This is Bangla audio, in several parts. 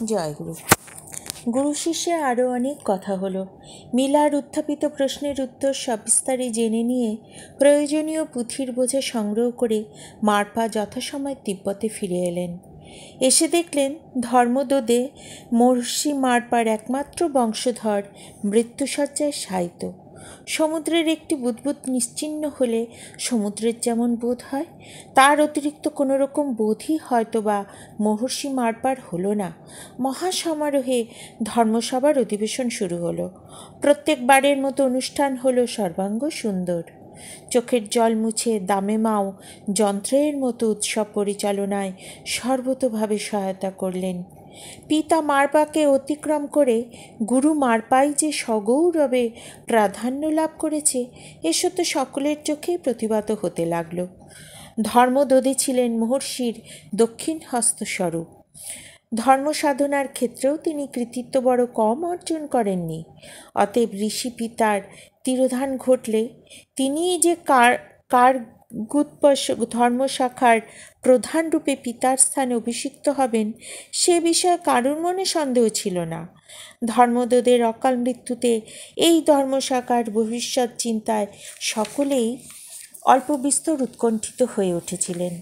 জয়গুরু। গুরু শিষ্যে আরও অনেক কথা হলো। মিলার উত্থাপিত প্রশ্নের উত্তর সবিস্তারে জেনে নিয়ে প্রয়োজনীয় পুঁথির বোঝা সংগ্রহ করে মারপা যথাসময় তিব্বতে ফিরে এলেন। এসে দেখলেন ধর্মদোদে মহর্ষি মারপার একমাত্র বংশধর মৃত্যুশয্যায় শায়িত। সমুদ্রের একটি বুদবুদ নিশ্চিহ্ন হলে সমুদ্রের যেমন বোধ হয়, তার অতিরিক্ত কোনো রকম বোধই হয়তো বা মহর্ষি মারপার হলো না। মহাসমারোহে ধর্মসভার অধিবেশন শুরু হলো। প্রত্যেকবারের মতো অনুষ্ঠান হলো সর্বাঙ্গ সুন্দর। চোখের জল মুছে দামেমাও যন্ত্রের মতো উৎসব পরিচালনায় সর্বতোভাবে সহায়তা করলেন। পিতা মারপাকে অতিক্রম করে গুরু মারপাই যে সগৌরবে প্রাধান্য লাভ করেছে এ সত্য সকলের চোখেই প্রতিভাত হতে লাগল। ধর্মদোদে ছিলেন মহর্ষির দক্ষিণ হস্তস্বরূপ। ধর্মসাধনার ক্ষেত্রেও তিনি কৃতিত্ব বড় কম অর্জন করেননি। অতএব ঋষি পিতার তিরোধান ঘটলে তিনিই যে কার্গুৎপ ধর্মশাখার প্রধানরূপে পিতার স্থানে অভিষিক্ত হবেন সে বিষয়ে কারুর মনে সন্দেহ ছিল না। ধর্মদোদের অকাল মৃত্যুতে এই ধর্মশাখার ভবিষ্যৎ চিন্তায় সকলেই অল্প বিস্তর উৎকণ্ঠিত হয়ে উঠেছিলেন।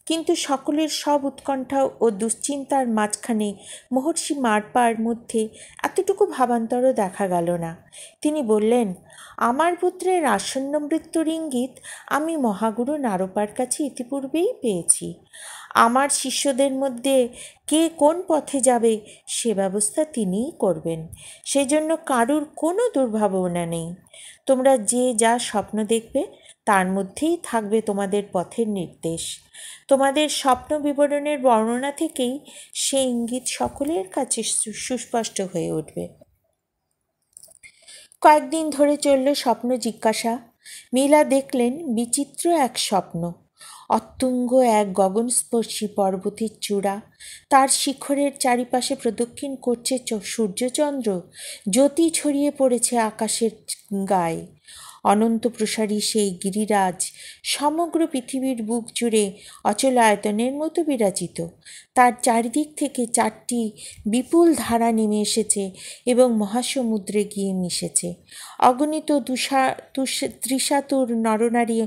কিন্তু সকলের সব উৎকণ্ঠা ও দুশ্চিন্তার মাঝখানে মহর্ষি মারপার মধ্যে এতটুকু ভাবান্তরও দেখা গেল না। তিনি বললেন, আমার পুত্রের আসন্ন মৃত্যুর ইঙ্গিত আমি মহাগুরু নারপার কাছে ইতিপূর্বেই পেয়েছি। আমার শিষ্যদের মধ্যে কে কোন পথে যাবে সে ব্যবস্থা তিনিই করবেন। সেজন্য কারুর কোনো দুর্ভাবনা নেই। তোমরা যে যা স্বপ্ন দেখবে তার মধ্যেই থাকবে তোমাদের পথের নির্দেশ। তোমাদের স্বপ্ন বিবরণের বর্ণনা থেকেই সে ইঙ্গিত সকলের কাছে সুস্পষ্ট হয়ে উঠবে। কয়েকদিন ধরে চলল স্বপ্ন জিজ্ঞাসা। মিলা দেখলেন বিচিত্র এক স্বপ্ন। অত্যুঙ্গ এক গগনস্পর্শী পর্বতের চূড়া, তার শিখরের চারিপাশে প্রদক্ষিণ করছে সূর্যচন্দ্র, জ্যোতি ছড়িয়ে পড়েছে আকাশের গায়ে। অনন্ত প্রসারী সেই গিরিরাজ সমগ্র পৃথিবীর বুক জুড়ে অচলায়তনের মতো বিরাজিত। তার চারিদিক থেকে চারটি বিপুল ধারা নেমে এসেছে এবং মহাসমুদ্রে গিয়ে মিশেছে। অগণিত ত্রিশাতুর নরনারী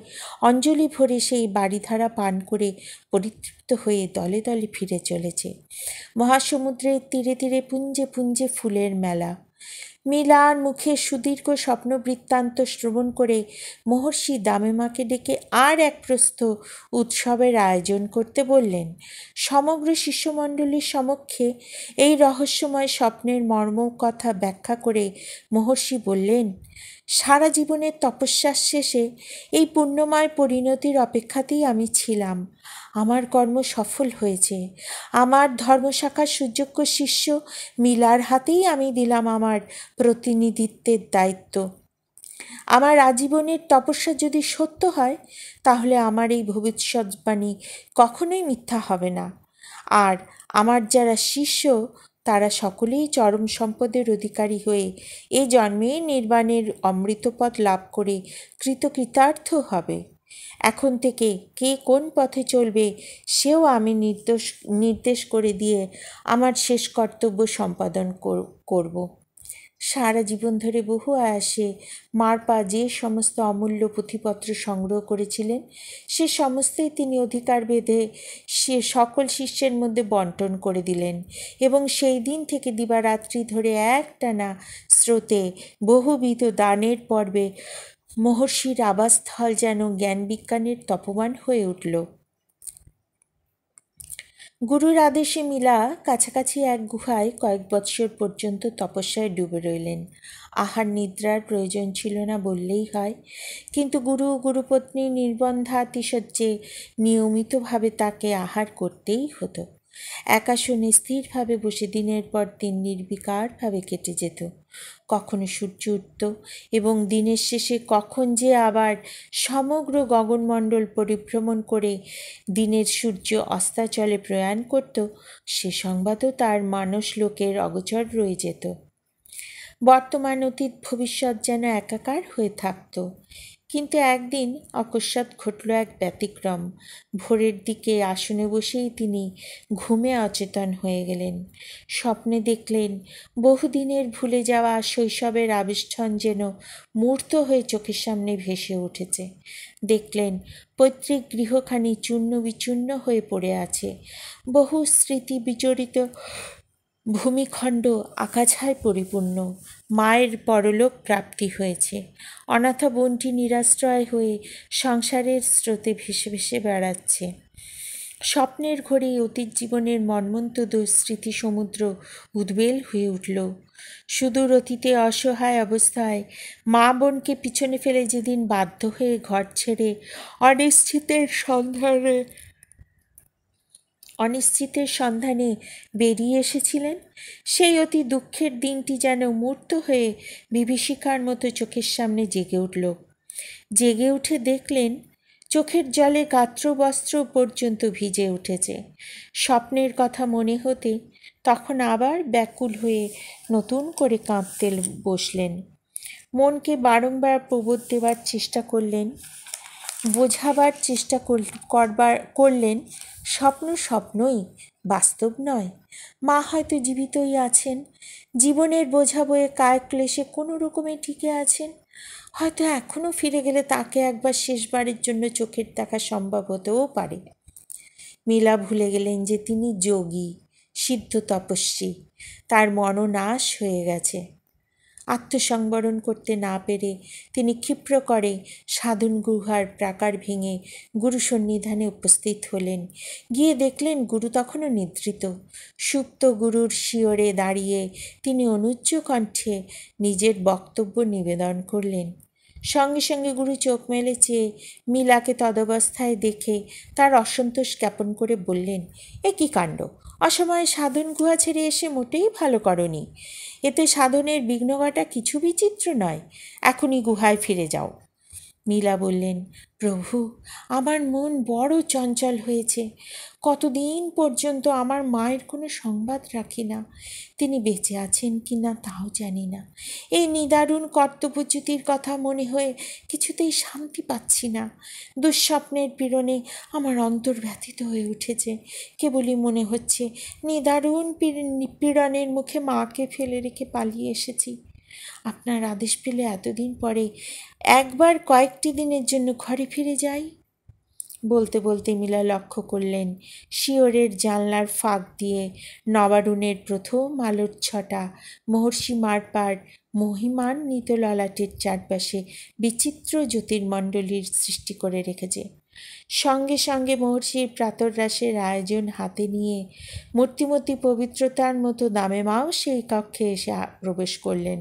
অঞ্জলি ভরে সেই বাড়িধারা পান করে পরিতৃপ্ত হয়ে দলে দলে ফিরে চলেছে। মহাসমুদ্রের তীরে তীরে পুঞ্জে পুঞ্জে ফুলের মেলা। মিলার মুখে সুদীর্ঘ স্বপ্ন বৃত্তান্ত শ্রবণ করে মহর্ষি দামেমাকে ডেকে আর এক প্রস্থ উৎসবের আয়োজন করতে বললেন। সমগ্র শিষ্যমণ্ডলীর সমক্ষে এই রহস্যময় স্বপ্নের মর্ম কথা ব্যাখ্যা করে মহর্ষি বললেন, সারা জীবনের তপস্যার শেষে এই পুণ্যময় পরিণতির অপেক্ষাতেই আমি ছিলাম। আমার কর্ম সফল হয়েছে। আমার ধর্মশাখার সুযোগ্য শিষ্য মিলার হাতেই আমি দিলাম আমার প্রতিনিধিত্বের দায়িত্ব। আমার আজীবনের তপস্যা যদি সত্য হয় তাহলে আমার এই ভবিষ্যৎবাণী কখনোই মিথ্যা হবে না। আর আমার যারা শিষ্য তারা সকলেই চরম সম্পদের অধিকারী হয়ে এ জন্মে নির্বাণের অমৃতপদ লাভ করে কৃতার্থ হবে। এখন থেকে কে কোন পথে চলবে সেও আমি নির্দেশ করে দিয়ে আমার শেষ কর্তব্য সম্পাদন করব। সারা জীবন ধরে বহু আয়াসে মারপা যে সমস্ত অমূল্য পুঁথিপত্র সংগ্রহ করেছিলেন সে সমস্তই তিনি অধিকার ভেদে সে সকল শিষ্যের মধ্যে বন্টন করে দিলেন এবং সেই দিন থেকে দিবারাত্রি ধরে একটানা স্রোতে বহুবিধ দানের পর্বে মহর্ষির আবাসস্থল যেন জ্ঞান বিজ্ঞানের তপমান হয়ে উঠল। গুরুর আদেশে মিলা কাছাকাছি এক গুহায় কয়েক বৎসর পর্যন্ত তপস্যায় ডুবে রইলেন। আহার নিদ্রার প্রয়োজন ছিল না বললেই হয়, কিন্তু গুরুপত্নী নির্বন্ধাতিশয্যে নিয়মিতভাবে তাকে আহার করতেই হতো। একাশনে স্থিরভাবে বসে দিনের পর দিন নির্বিকারভাবে কেটে যেত। কখনো সূর্য উঠত এবং দিনের শেষে কখন যে আবার সমগ্র গগনমণ্ডল পরিভ্রমণ করে দিনের সূর্য অস্তাচলে প্রয়াণ করত সে সংবাদও তার মানসলোকের অগোচর রয়ে যেত। বর্তমান অতীত ভবিষ্যৎ যেন একাকার হয়ে থাকত। কিন্তু একদিন অকস্মাৎ ঘটল এক ব্যতিক্রম। ভোরের দিকে আসনে বসেই তিনি ঘুমে অচেতন হয়ে গেলেন। স্বপ্নে দেখলেন বহুদিনের ভুলে যাওয়া শৈশবের আবিষ্ঠন যেন মূর্ত হয়ে চোখের সামনে ভেসে উঠেছে। দেখলেন পৈতৃক গৃহখানি চূর্ণ বিচূর্ণ হয়ে পড়ে আছে। বহু স্মৃতি বিজড়িত ভূমিখণ্ড আকাছায় পরিপূর্ণ। মায়ের পরলোক প্রাপ্তি হয়েছে। অনাথা বোনটি নিরাশ্রয় হয়ে সংসারের স্রোতে ভেসে ভেসে বেড়াচ্ছে। স্বপ্নের ঘোরেই অতীত জীবনের মর্মন্তুদ স্মৃতিসমুদ্র উদ্বেল হয়ে উঠল। সুদূর অতীতে অসহায় অবস্থায় মা বোনকে পিছনে ফেলে যেদিন বাধ্য হয়ে ঘর ছেড়ে অনিশ্চিতের সন্ধানে বেরিয়ে এসেছিলেন, সেই অতি দুঃখের দিনটি যেন মূর্ত হয়ে বিভীষিকার মতো চোখের সামনে জেগে উঠল। জেগে উঠে দেখলেন চোখের জলে গাত্র বস্ত্র পর্যন্ত ভিজে উঠেছে। স্বপ্নের কথা মনে হতে তখন আবার ব্যাকুল হয়ে নতুন করে কাঁদতে বসলেন। মনকে বারংবার প্রবোধ দেবার চেষ্টা করলেন, বোঝাবার চেষ্টা করলেন স্বপ্ন স্বপ্নই, বাস্তব নয়। মা হয়তো জীবিতই আছেন, জীবনের বোঝা বয়ে কায় ক্লেশে কোনো রকমে টিকে আছেন। হয়তো এখনও ফিরে গেলে তাকে একবার শেষবারের জন্য চোখের দেখা সম্ভব হতেও পারে। মীলা ভুলে গেলেন যে তিনি যোগী, সিদ্ধ তপস্বী। তার মনোনাশ হয়ে গেছে। আত্মসংবরণ করতে না পেরে তিনি ক্ষিপ্র করে সাধন গুহার প্রাকার ভেঙে গুরু সন্নিধানে উপস্থিত হলেন। গিয়ে দেখলেন গুরু তখনও নিদ্রিত। সুপ্ত গুরুর শিয়রে দাঁড়িয়ে তিনি অনুজ্জ কণ্ঠে নিজের বক্তব্য নিবেদন করলেন। সঙ্গে সঙ্গে গুরু চোখ মেলে চেয়ে মীলাকে তদবস্থায় দেখে তার অসন্তোষ জ্ঞাপন করে বললেন, এ কী কাণ্ড! অসময়ে সাধন গুহা ছেড়ে এসে মোটেই ভালো করনি। এতে সাধনের বিঘ্ন ঘটা কিছু বিচিত্র নয়। এখনই গুহায় ফিরে যাও। মীলা বললেন, প্রভু, আমার মন বড় চঞ্চল হয়েছে। কতদিন পর্যন্ত আমার মায়ের কোনো সংবাদ রাখি না। তিনি বেঁচে আছেন কি না তাও জানি না। এই নিদারুণ কর্তব্যচ্যুতির কথা মনে হয়ে কিছুতেই শান্তি পাচ্ছি না। দুঃস্বপ্নের পীড়নে আমার অন্তর ব্যথিত হয়ে উঠেছে। কেবলই মনে হচ্ছে নিদারুণ পীড়নের মুখে মাকে ফেলে রেখে পালিয়ে এসেছি। আপনার আদেশ পেলে এতদিন পরে একবার কয়েকটি দিনের জন্য ঘরে ফিরে যাই। বলতে বলতে মীলা লক্ষ্য করলেন শিয়রের জানলার ফাঁক দিয়ে নবারুণের প্রথম আলোর ছটা মহর্ষি মারপার মহিমান্বিত ললাটের চারপাশে বিচিত্র জ্যোতির্মণ্ডলীর সৃষ্টি করে রেখেছে। সঙ্গে সঙ্গে মহর্ষির প্রাতরাশের আয়োজন হাতে নিয়ে মূর্তিমতী পবিত্রতার মতো দামেমাও সেই কক্ষে এসে প্রবেশ করলেন।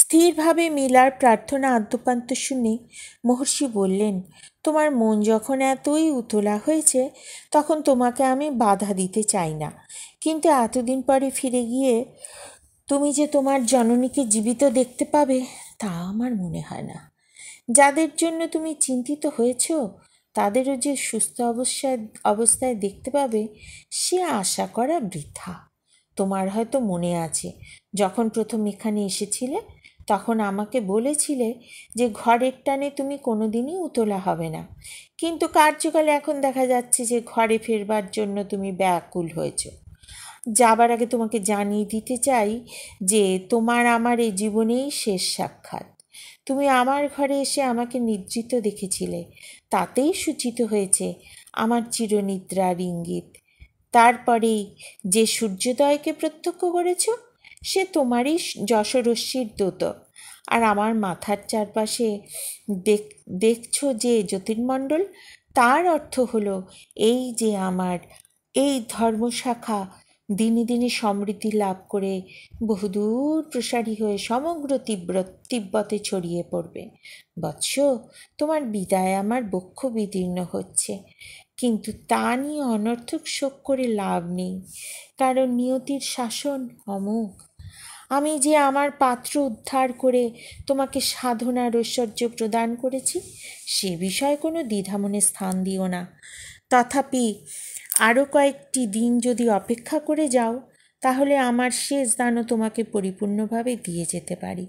স্থিরভাবে মীলার প্রার্থনা আদ্যপান্ত শুনে মহর্ষি বললেন, তোমার মন যখন এতই উতলা হয়েছে তখন তোমাকে আমি বাধা দিতে চাই না, কিন্তু এতদিন পরে ফিরে গিয়ে তুমি যে তোমার জননীকে জীবিত দেখতে পাবে তা আমার মনে হয় না। যাদের জন্য তুমি চিন্তিত হয়েছ তাদেরও যে সুস্থ অবস্থায় দেখতে পাবে সে আশা করা বৃথা। তোমার হয়তো মনে আছে, যখন প্রথম এখানে এসেছিলে তখন আমাকে বলেছিলে যে ঘরের টানে তুমি কোনোদিনই উতলা হবে না, কিন্তু কার্যকালে এখন দেখা যাচ্ছে যে ঘরে ফেরবার জন্য তুমি ব্যাকুল হয়েছ। যাবার আগে তোমাকে জানিয়ে দিতে চাই যে তোমার আমার এই জীবনেই শেষ সাক্ষাৎ। তুমি আমার ঘরে এসে আমাকে নিদ্রিত দেখেছিলে, তাতেই সূচিত হয়েছে আমার চিরনিদ্রার ইঙ্গিত। তারপরেই যে সূর্যোদয়কে প্রত্যক্ষ করেছ সে তোমারই যশরশ্মির দ্যোতক, আর আমার মাথার চারপাশে দেখছ যে জ্যোতির্মণ্ডল, তার অর্থ হলো এই যে আমার এই ধর্মশাখা দিনে দিনে সমৃদ্ধি লাভ করে বহুদূর প্রসারী হয়ে সমগ্র তিব্বতে ছড়িয়ে পড়বে। বৎস, তোমার বিদায় আমার বক্ষ বিদীর্ণ হচ্ছে, কিন্তু তা নিয়ে অনর্থক শোক করে লাভ নেই, কারণ নিয়তির শাসন অমোঘ। আমি যে আমার পাত্র উদ্ধার করে তোমাকে সাধনার ঐশ্বর্য প্রদান করেছি সে বিষয়ে কোনো দ্বিধা মনে স্থান দিও না। তথাপি আরও কয়েকটি দিন যদি অপেক্ষা করে যাও তাহলে আমার শেষ দানও তোমাকে পরিপূর্ণভাবে দিয়ে যেতে পারি।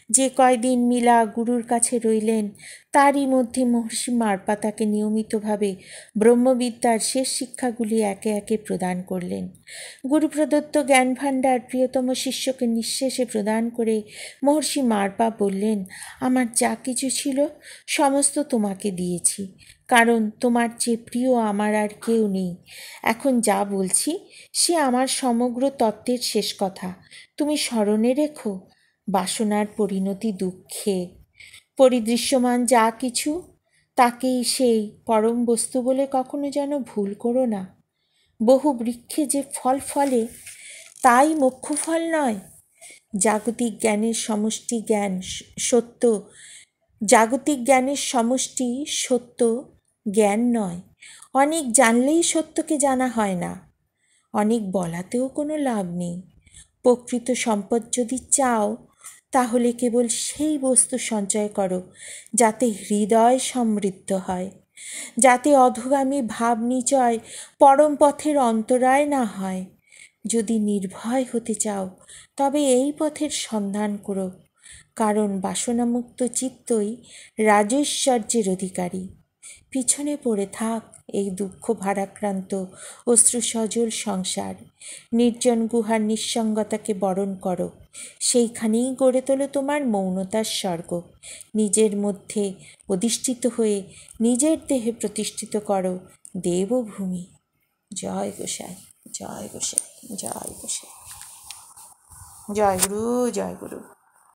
যে কয়দিন মীলা গুরুর কাছে রইলেন তারই মধ্যে মহর্ষি মার্পা তাকে নিয়মিতভাবে ব্রহ্মবিদ্যার শেষ শিক্ষাগুলি একে একে প্রদান করলেন। গুরু প্রদত্ত জ্ঞানভাণ্ডার প্রিয়তম শিষ্যকে নিঃশেষে প্রদান করে মহর্ষি মার্পা বললেন, আমার যা কিছু ছিল সমস্ত তোমাকে দিয়েছি, কারণ তোমার চেয়ে প্রিয় আমার আর কেউ নেই। এখন যা বলছি সে আমার সমগ্র তত্ত্বের শেষ কথা, তুমি স্মরণে রেখো। বাসনার পরিণতি দুঃখে, পরিদৃশ্যমান যা কিছু তাকেই সেই পরম বস্তু বলে কখনো যেন ভুল করো না। বহু বৃক্ষে যে ফল ফলে তাই মোক্ষ ফল নয়। জাগতিক জ্ঞানের সমষ্টি জ্ঞান সত্য, জাগতিক জ্ঞানের সমষ্টি সত্য জ্ঞান নয়। অনেক জানলেই সত্যকে জানা হয় না, অনেক বলাতেও কোনো লাভ নেই। প্রকৃত সম্পদ যদি চাও তাহলে কেবল সেই বস্তু সঞ্চয় করো যাতে হৃদয় সমৃদ্ধ হয়, যাতে অধোগামী ভাব নিচয় পরম পথের অন্তরায় না হয়। যদি নির্ভয় হতে চাও তবে এই পথের সন্ধান করো, কারণ বাসনামুক্ত চিত্তই রাজৈশ্বর্যের অধিকারী। পিছনে পড়ে থাক এই দুঃখ ভারাক্রান্ত অশ্রুসজল সংসার, নির্জন গুহার নিঃসঙ্গতাকে বরণ করো, সেইখানেই গড়ে তোলো তোমার মৌনতার স্বর্গ। নিজের মধ্যে অধিষ্ঠিত হয়ে নিজের দেহে প্রতিষ্ঠিত করো দেবভূমি। জয় গোসাই, জয় গোসাই, জয় গোসাই, জয় গুরু, জয় গুরু।